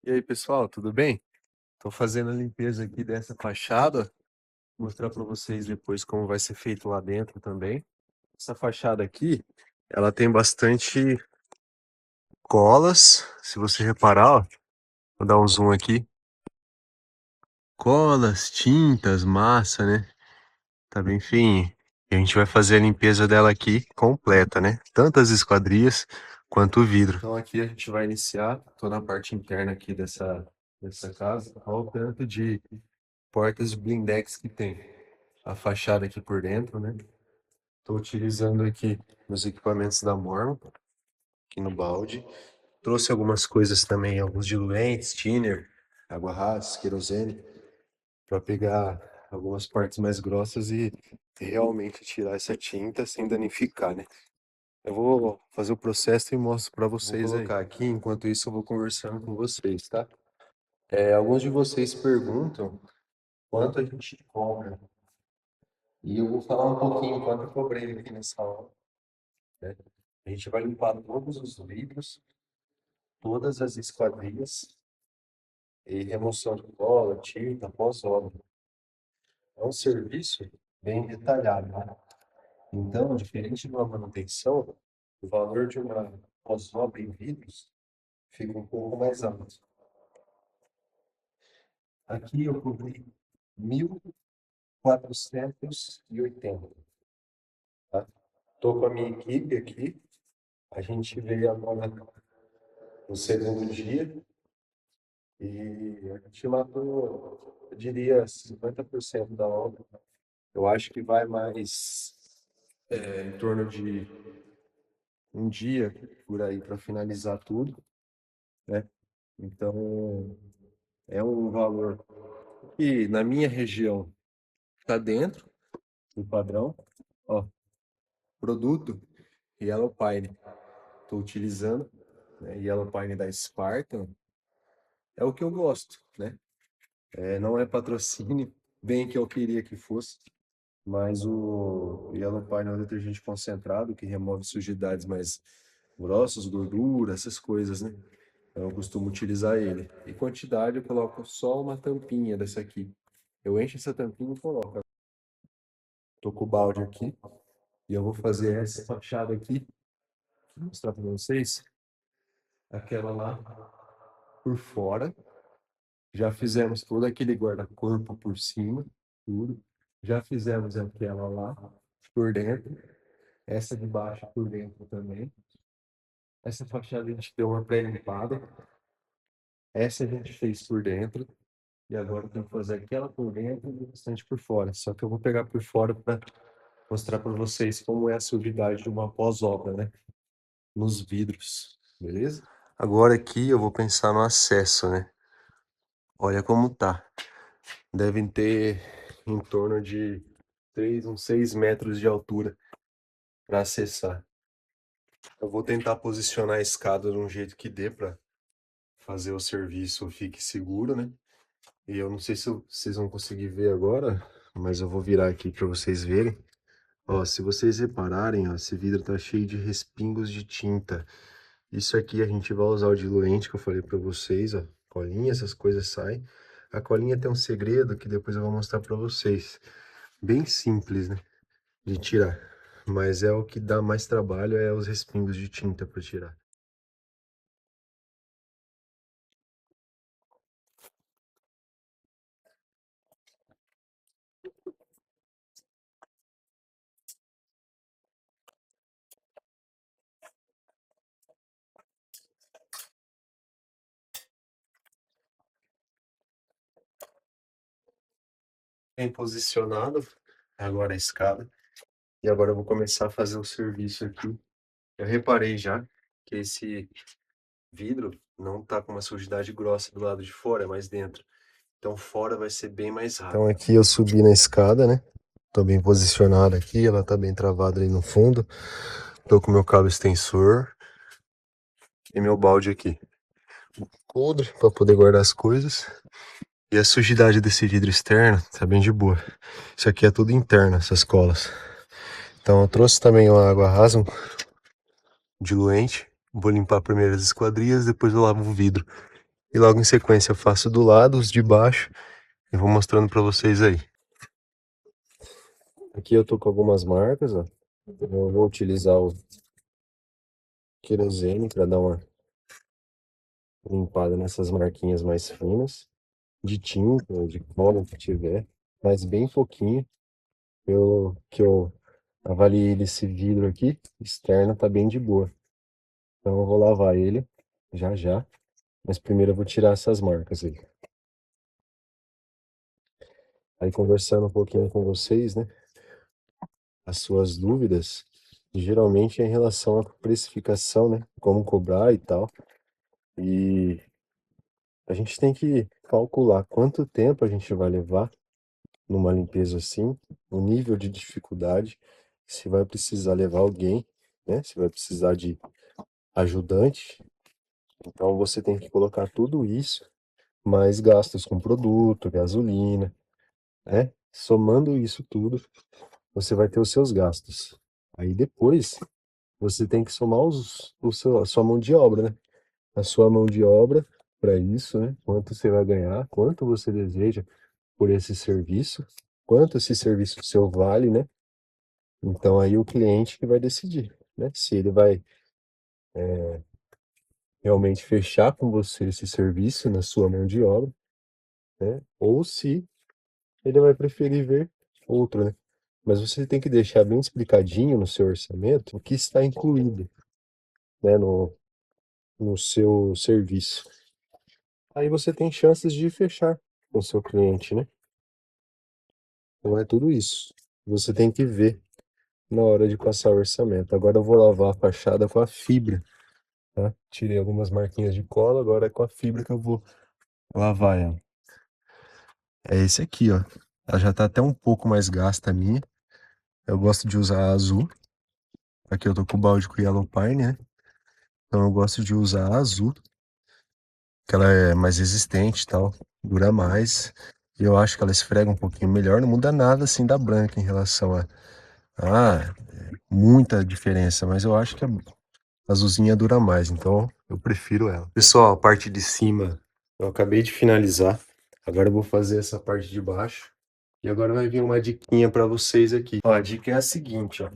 E aí, pessoal, tudo bem? Estou fazendo a limpeza aqui dessa fachada, mostrar para vocês depois como vai ser feito lá dentro também. Essa fachada aqui, ela tem bastante colas, se você reparar, ó, vou dar um zoom aqui. Colas, tintas, massa, né? Tá bem feinho. E a gente vai fazer a limpeza dela aqui completa, né? Tanto as esquadrias quanto o vidro. Então aqui a gente vai iniciar, tô na parte interna aqui dessa casa. Olha o tanto de portas de blindex que tem. A fachada aqui por dentro, né? Estou utilizando aqui meus equipamentos da Mormon, aqui no balde. Trouxe algumas coisas também, alguns diluentes, thinner, água rasa, querosene, para pegar algumas partes mais grossas e realmente tirar essa tinta sem danificar, né? Eu vou fazer o processo e mostro para vocês aí. Vou colocar aqui, enquanto isso eu vou conversando com vocês, tá? Alguns de vocês perguntam quanto a gente cobra. E eu vou falar um pouquinho quanto eu cobrei aqui nessa aula, né? A gente vai limpar todos os vidros, todas as esquadrias e remoção de cola, tinta, pós-obra. É um serviço bem detalhado, né? Então, diferente de uma manutenção, o valor de uma pós-obra em vidros fica um pouco mais alto. Aqui eu cobri 1.480, tá? Estou com a minha equipe aqui. A gente veio agora no segundo dia. E a gente matou, eu diria, 50% da obra. Eu acho que vai mais em torno de um dia por aí para finalizar tudo, né? Então, é um valor que na minha região está dentro do padrão. Ó, produto Yellow Pine. Estou utilizando, né? Yellow Pine da Spartan. É o que eu gosto, né? Não é patrocínio, bem que eu queria que fosse. Mas o Yellow Pine é um detergente concentrado que remove sujidades mais grossas, gordura, essas coisas, né? Então eu costumo utilizar ele. E quantidade eu coloco só uma tampinha dessa aqui. Eu encho essa tampinha e coloco. Tô com o balde aqui e eu vou fazer essa fachada aqui, vou mostrar para vocês. Aquela lá por fora. Já fizemos todo aquele guarda-corpo por cima, tudo. Já fizemos aquela lá por dentro. Essa de baixo por dentro também. Essa fachada a gente deu uma pré-limpada. Essa a gente fez por dentro. E agora tem que fazer aquela por dentro e o restante por fora. Só que eu vou pegar por fora para mostrar para vocês como é a sujidade de uma pós-obra, né? Nos vidros, beleza? Agora aqui eu vou pensar no acesso, né? Olha como tá. Devem ter em torno de uns 6 metros de altura para acessar. Eu vou tentar posicionar a escada de um jeito que dê para fazer o serviço fique seguro, né? E eu não sei se vocês vão conseguir ver agora, mas eu vou virar aqui para vocês verem. Ó, se vocês repararem, ó, esse vidro tá cheio de respingos de tinta. Isso aqui a gente vai usar o diluente que eu falei para vocês, ó. Colinha, essas coisas saem. A colinha tem um segredo que depois eu vou mostrar para vocês. Bem simples, né, de tirar. Mas é o que dá mais trabalho, é os respingos de tinta para tirar. Bem posicionado, agora a escada. E agora eu vou começar a fazer o serviço aqui. Eu reparei já que esse vidro não tá com uma sujidade grossa do lado de fora, é mais dentro. Então fora vai ser bem mais rápido. Então aqui eu subi na escada, né? Tô bem posicionado aqui, ela tá bem travada ali no fundo. Tô com meu cabo extensor e meu balde aqui. Coldre para poder guardar as coisas. E a sujidade desse vidro externo tá bem de boa. Isso aqui é tudo interno, essas colas. Então eu trouxe também uma água rasa, um diluente. Vou limpar primeiro as esquadrias, depois eu lavo o vidro. E logo em sequência eu faço do lado, os de baixo, e vou mostrando para vocês aí. Aqui eu tô com algumas marcas, ó. Eu vou utilizar o querosene para dar uma limpada nessas marquinhas mais finas, de tinta ou de cola que tiver, mas bem pouquinho. Que eu avaliei esse vidro aqui, externo, tá bem de boa. Então eu vou lavar ele já já, mas primeiro eu vou tirar essas marcas aí. Aí conversando um pouquinho com vocês, né? As suas dúvidas, geralmente é em relação à precificação, né? Como cobrar e tal. E a gente tem que calcular quanto tempo a gente vai levar numa limpeza assim, o nível de dificuldade, se vai precisar levar alguém, né? Se vai precisar de ajudante. Então você tem que colocar tudo isso, mais gastos com produto, gasolina, né? Somando isso tudo, você vai ter os seus gastos. Aí depois você tem que somar a sua mão de obra, né? A sua mão de obra para isso, né? Quanto você vai ganhar, quanto você deseja por esse serviço, quanto esse serviço seu vale, né? Então aí o cliente que vai decidir, né? Se ele vai realmente fechar com você esse serviço na sua mão de obra, né? Ou se ele vai preferir ver outro, né? Mas você tem que deixar bem explicadinho no seu orçamento o que está incluído, né, no seu serviço. Aí você tem chances de fechar com o seu cliente, né? Então é tudo isso. Você tem que ver na hora de passar o orçamento. Agora eu vou lavar a fachada com a fibra, tá? Tirei algumas marquinhas de cola, agora é com a fibra que eu vou lavar ela. É esse aqui, ó. Ela já tá até um pouco mais gasta a minha. Eu gosto de usar a azul. Aqui eu tô com o balde com Yellow Pine, né? Então eu gosto de usar a azul, que ela é mais resistente e tal, dura mais. E eu acho que ela esfrega um pouquinho melhor, não muda nada assim da branca em relação a muita diferença, mas eu acho que a azulzinha dura mais, então eu prefiro ela. Pessoal, a parte de cima eu acabei de finalizar. Agora eu vou fazer essa parte de baixo. E agora vai vir uma diquinha para vocês aqui. Ó, a dica é a seguinte, ó.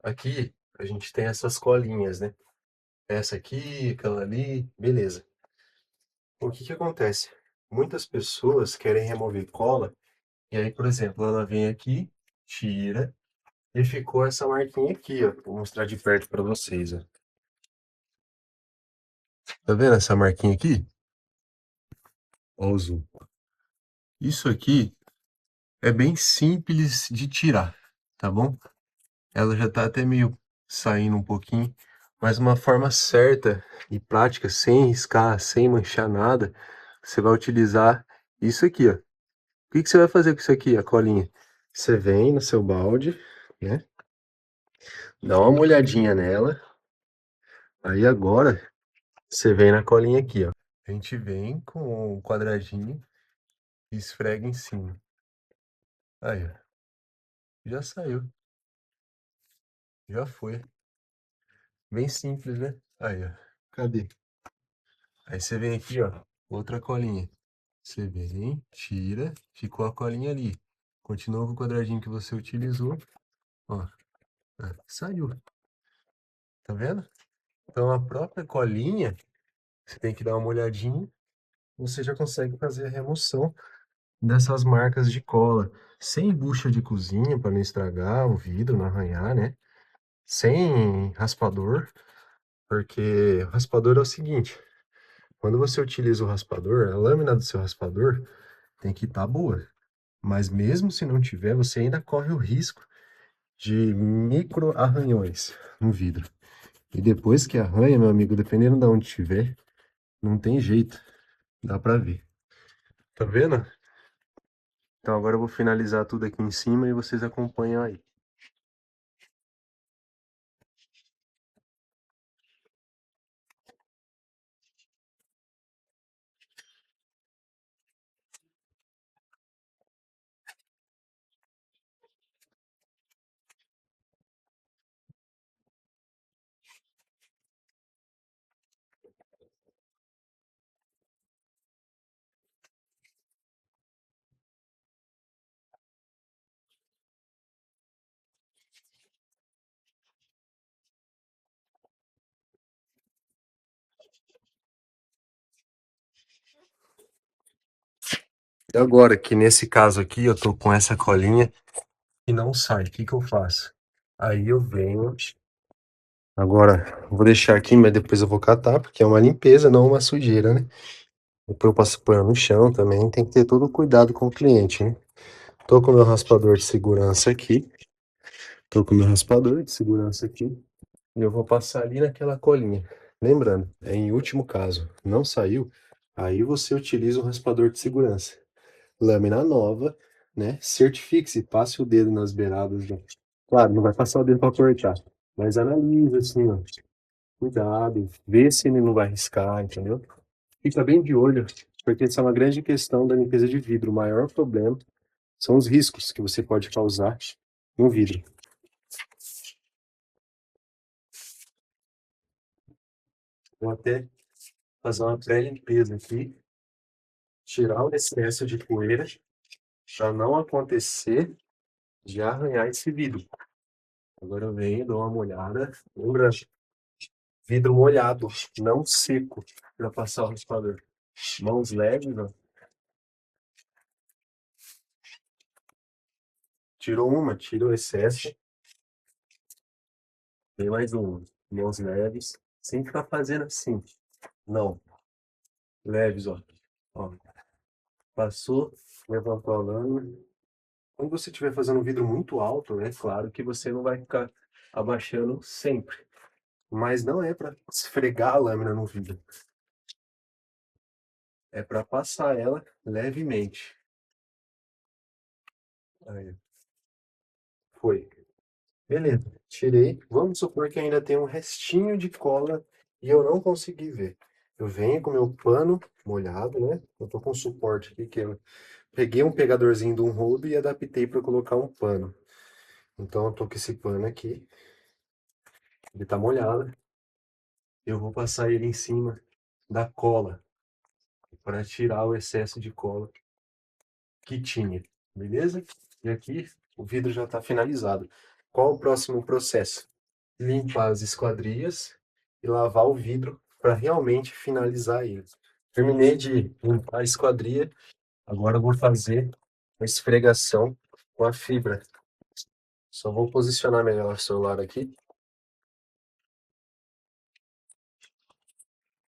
Aqui a gente tem essas colinhas, né? Essa aqui, aquela ali, beleza. O que que acontece? Muitas pessoas querem remover cola, e aí, por exemplo, ela vem aqui, tira, e ficou essa marquinha aqui, ó. Vou mostrar de perto para vocês, ó. Tá vendo essa marquinha aqui? Ó o zoom. Isso aqui é bem simples de tirar, tá bom? Ela já tá até meio saindo um pouquinho, mas uma forma certa e prática, sem riscar, sem manchar nada, você vai utilizar isso aqui, ó. O que que você vai fazer com isso aqui, a colinha? Você vem no seu balde, né? Dá uma molhadinha nela. Aí agora você vem na colinha aqui, ó. A gente vem com o quadradinho e esfrega em cima. Aí, ó. Já saiu. Já foi. Bem simples, né? Aí, ó. Cadê? Aí você vem aqui, ó. Outra colinha. Você vem, tira, ficou a colinha ali. Continua com o quadradinho que você utilizou. Ó, saiu. Tá vendo? Então a própria colinha, você tem que dar uma olhadinha. Você já consegue fazer a remoção dessas marcas de cola. Sem bucha de cozinha para não estragar o vidro, não arranhar, né? Sem raspador, porque o raspador é o seguinte: quando você utiliza o raspador, a lâmina do seu raspador tem que estar boa. Mas mesmo se não tiver, você ainda corre o risco de micro arranhões no vidro. E depois que arranha, meu amigo, dependendo de onde tiver, não tem jeito. Dá pra ver. Tá vendo? Então agora eu vou finalizar tudo aqui em cima e vocês acompanham aí. E agora que nesse caso aqui eu tô com essa colinha e não sai, o que que eu faço? Aí eu venho. Agora, vou deixar aqui, mas depois eu vou catar, porque é uma limpeza, não uma sujeira, né? Depois eu passo pano no chão também, tem que ter todo o cuidado com o cliente, né? Tô com o meu raspador de segurança aqui. Tô com o meu raspador de segurança aqui. E eu vou passar ali naquela colinha. Lembrando, é em último caso, não saiu, aí você utiliza o raspador de segurança. Lâmina nova, né? Certifique-se, passe o dedo nas beiradas. Claro, não vai passar o dedo para cortar, mas analisa assim, ó. Cuidado, vê se ele não vai riscar, entendeu? Fica bem de olho, porque essa é uma grande questão da limpeza de vidro. O maior problema são os riscos que você pode causar no vidro. Vou até fazer uma pré-limpeza aqui, tirar o excesso de poeira, para não acontecer de arranhar esse vidro. Agora eu venho, dou uma molhada. Lembra, vidro molhado, não seco, para passar o raspador. Mãos leves, ó. Tirou uma, tira o excesso. Tem mais uma. Mãos leves, sem ficar fazendo assim. Não, leves, ó. Ó. Passou, levantou a lâmina. Quando você estiver fazendo um vidro muito alto, é claro que você não vai ficar abaixando sempre. Mas não é para esfregar a lâmina no vidro. É para passar ela levemente. Aí, foi. Beleza, tirei. Vamos supor que ainda tem um restinho de cola e eu não consegui ver. Eu venho com meu pano molhado, né? Eu tô com suporte aqui que eu peguei um pegadorzinho de um rodo e adaptei para colocar um pano. Então eu tô com esse pano aqui, ele tá molhado. Eu vou passar ele em cima da cola para tirar o excesso de cola que tinha, beleza? E aqui o vidro já está finalizado. Qual o próximo processo? Limpar as esquadrias e lavar o vidro para realmente finalizar ele. Terminei de limpar a esquadria, agora eu vou fazer a esfregação com a fibra. Só vou posicionar melhor o celular aqui.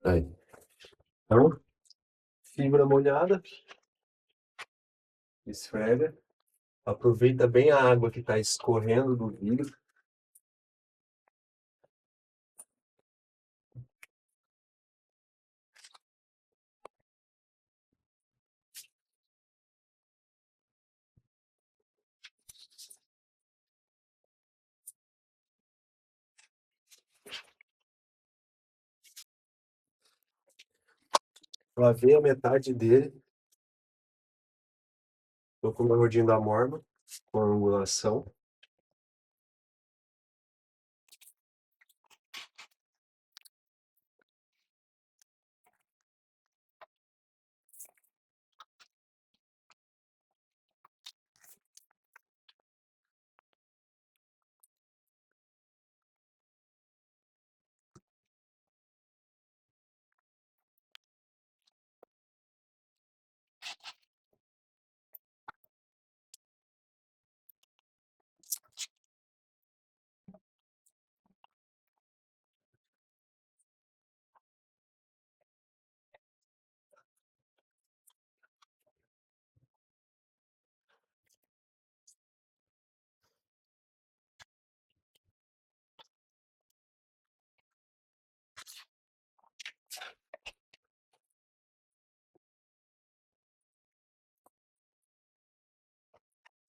Aí. Então, fibra molhada, esfrega. Aproveita bem a água que está escorrendo do vidro. Lavei a metade dele. Tô com o meu rodinho da Morma, com angulação.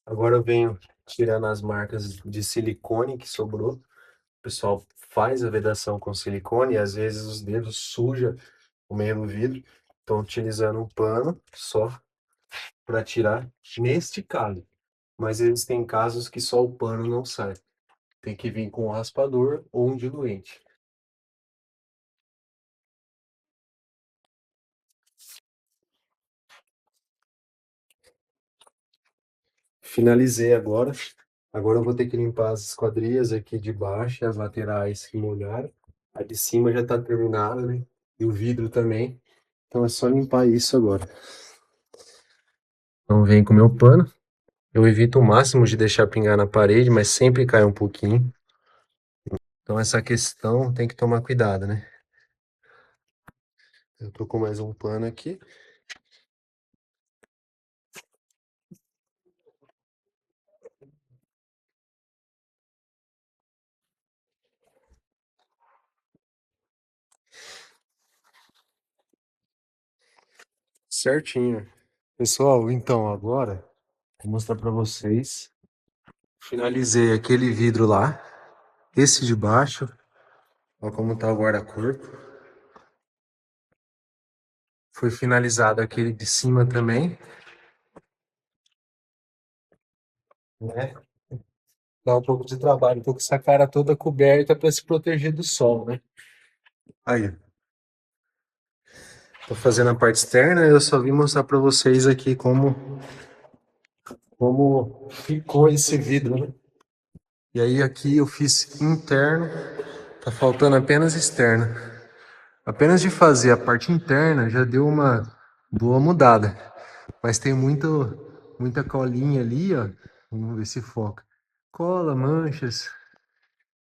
Agora eu venho tirando as marcas de silicone que sobrou. O pessoal faz a vedação com silicone e às vezes os dedos sujam o meio do vidro. Estou utilizando um pano só para tirar neste caso. Mas existem casos que só o pano não sai. Tem que vir com um raspador ou um diluente. Finalizei agora. Agora eu vou ter que limpar as esquadrias aqui de baixo e as laterais que molharam. A de cima já está terminada, né? E o vidro também. Então é só limpar isso agora. Então vem com o meu pano. Eu evito o máximo de deixar pingar na parede, mas sempre cai um pouquinho. Então essa questão tem que tomar cuidado, né? Eu tô com mais um pano aqui. Certinho. Pessoal, então agora vou mostrar pra vocês. Finalizei aquele vidro lá. Esse de baixo. Olha como tá o guarda-corpo. Foi finalizado aquele de cima também, né? Dá um pouco de trabalho, tô com essa cara toda coberta para se proteger do sol, né? Aí, tô fazendo a parte externa, eu só vim mostrar para vocês aqui como ficou esse vidro, né? E aí aqui eu fiz interno, tá faltando apenas externo. Apenas de fazer a parte interna já deu uma boa mudada. Mas tem muita colinha ali, ó. Vamos ver se foca. Cola, manchas.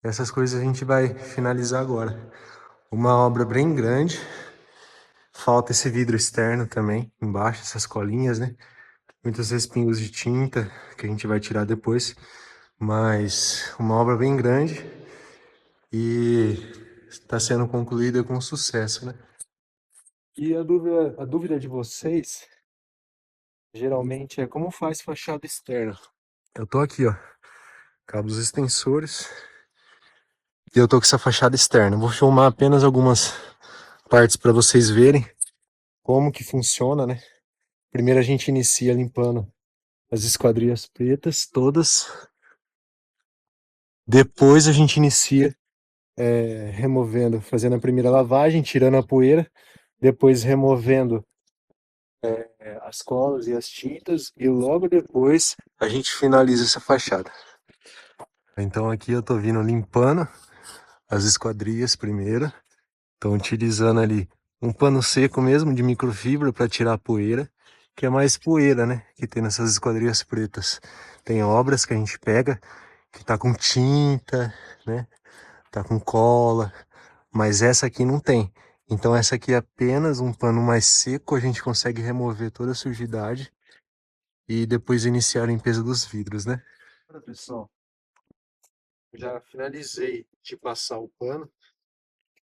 Essas coisas a gente vai finalizar agora. Uma obra bem grande. Falta esse vidro externo também, embaixo, essas colinhas, né? Muitos respingos de tinta que a gente vai tirar depois. Mas uma obra bem grande e está sendo concluída com sucesso, né? E a dúvida de vocês geralmente é como faz fachada externa. Eu tô aqui, ó, cabos extensores e eu tô com essa fachada externa. Vou filmar apenas algumas partes para vocês verem como que funciona, né? Primeiro a gente inicia limpando as esquadrias pretas todas. Depois a gente inicia removendo, fazendo a primeira lavagem, tirando a poeira. Depois removendo as colas e as tintas. E logo depois a gente finaliza essa fachada. Então aqui eu tô vindo limpando as esquadrias primeiro. Tô utilizando ali um pano seco mesmo de microfibra para tirar a poeira, que é mais poeira, né, que tem nessas esquadrias pretas. Tem obras que a gente pega que tá com tinta, né, tá com cola, mas essa aqui não tem. Então essa aqui é apenas um pano mais seco, a gente consegue remover toda a sujidade e depois iniciar a limpeza dos vidros, né? Olha, pessoal, já finalizei de passar o pano.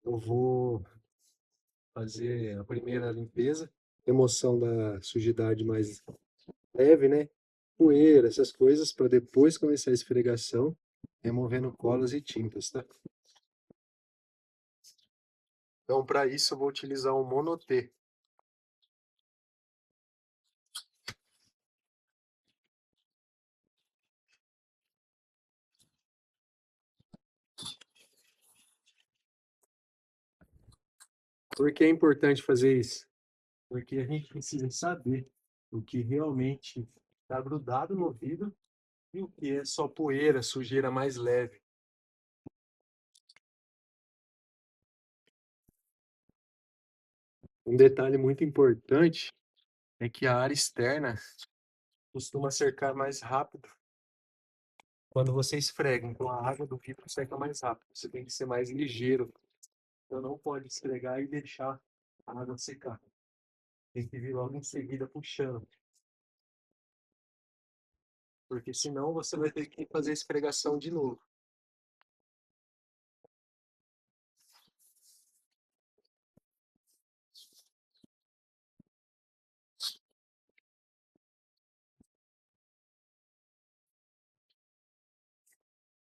Eu vou fazer a primeira limpeza, remoção da sujidade mais leve, né? Poeira, essas coisas, para depois começar a esfregação, removendo colas e tintas, tá? Então, para isso, eu vou utilizar um monotê. Por que é importante fazer isso? Porque a gente precisa saber o que realmente está grudado no vidro e o que é só poeira, sujeira mais leve. Um detalhe muito importante é que a área externa costuma secar mais rápido quando você esfrega. Então a água do vidro seca mais rápido. Você tem que ser mais ligeiro. Então não pode esfregar e deixar a água secar. Tem que vir logo em seguida puxando. Porque senão você vai ter que fazer a esfregação de novo.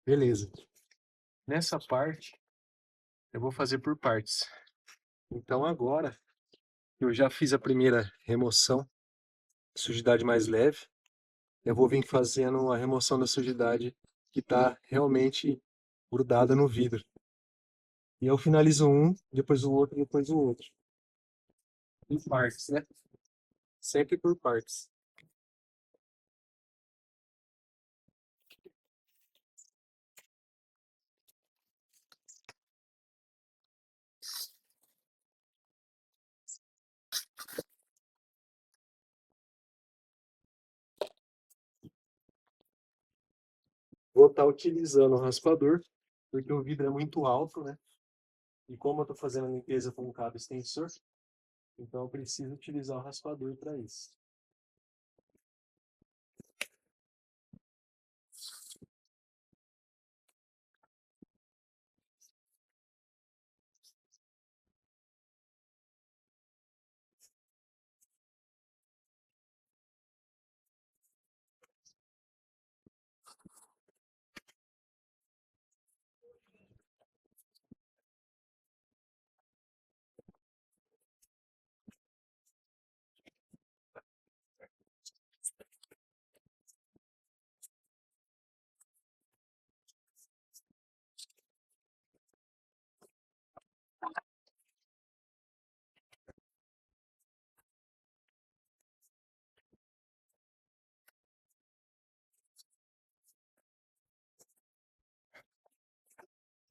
Beleza. Nessa parte, eu vou fazer por partes. Então agora, eu já fiz a primeira remoção, sujidade mais leve. Eu vou vir fazendo a remoção da sujidade que está realmente grudada no vidro. E eu finalizo um, depois o outro, depois o outro. Em partes, né? Sempre por partes. vou estar utilizando o raspador, porque o vidro é muito alto, né? E como eu estou fazendo a limpeza com um cabo extensor, então eu preciso utilizar o raspador para isso.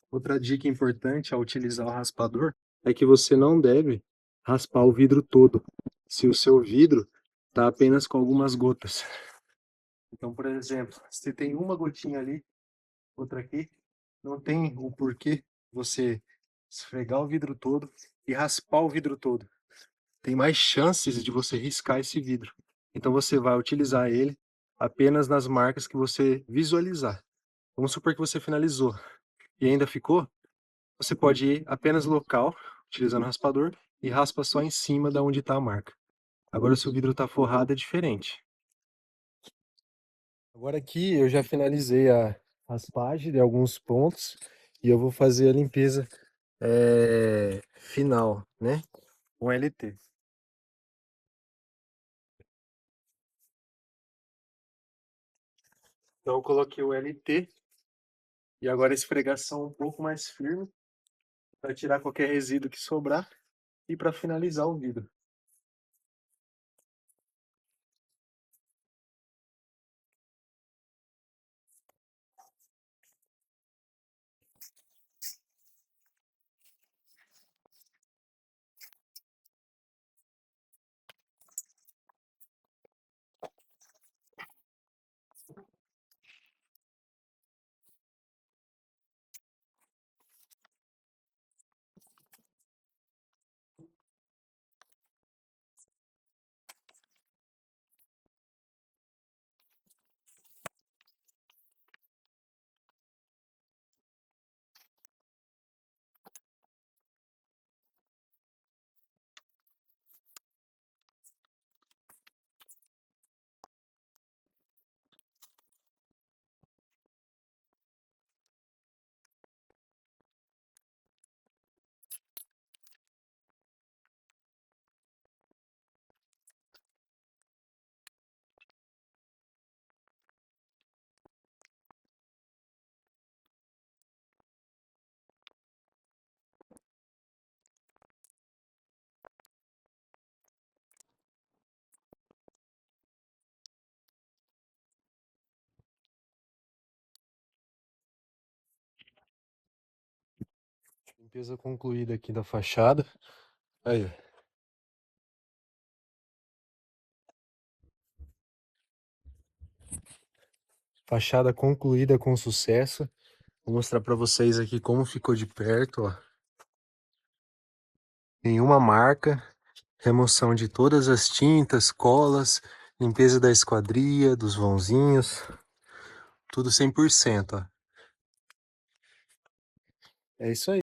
Outra dica importante ao utilizar o raspador é que você não deve raspar o vidro todo, se o seu vidro está apenas com algumas gotas. Então, por exemplo, se tem uma gotinha ali, outra aqui, não tem o porquê você esfregar o vidro todo e raspar o vidro todo. Tem mais chances de você riscar esse vidro. Então você vai utilizar ele apenas nas marcas que você visualizar. Vamos supor que você finalizou e ainda ficou, você pode ir apenas local, utilizando o raspador, e raspa só em cima da onde está a marca. Agora, se o vidro está forrado, é diferente. Agora aqui eu já finalizei a raspagem de alguns pontos e eu vou fazer a limpeza final, né? Com LT. Então eu coloquei o LT e agora a esfregação um pouco mais firme para tirar qualquer resíduo que sobrar e para finalizar o vidro. Limpeza concluída aqui da fachada. Aí, fachada concluída com sucesso. Vou mostrar para vocês aqui como ficou de perto, ó. Nenhuma marca, remoção de todas as tintas, colas, limpeza da esquadria, dos vãozinhos, tudo 100%, ó. É isso aí.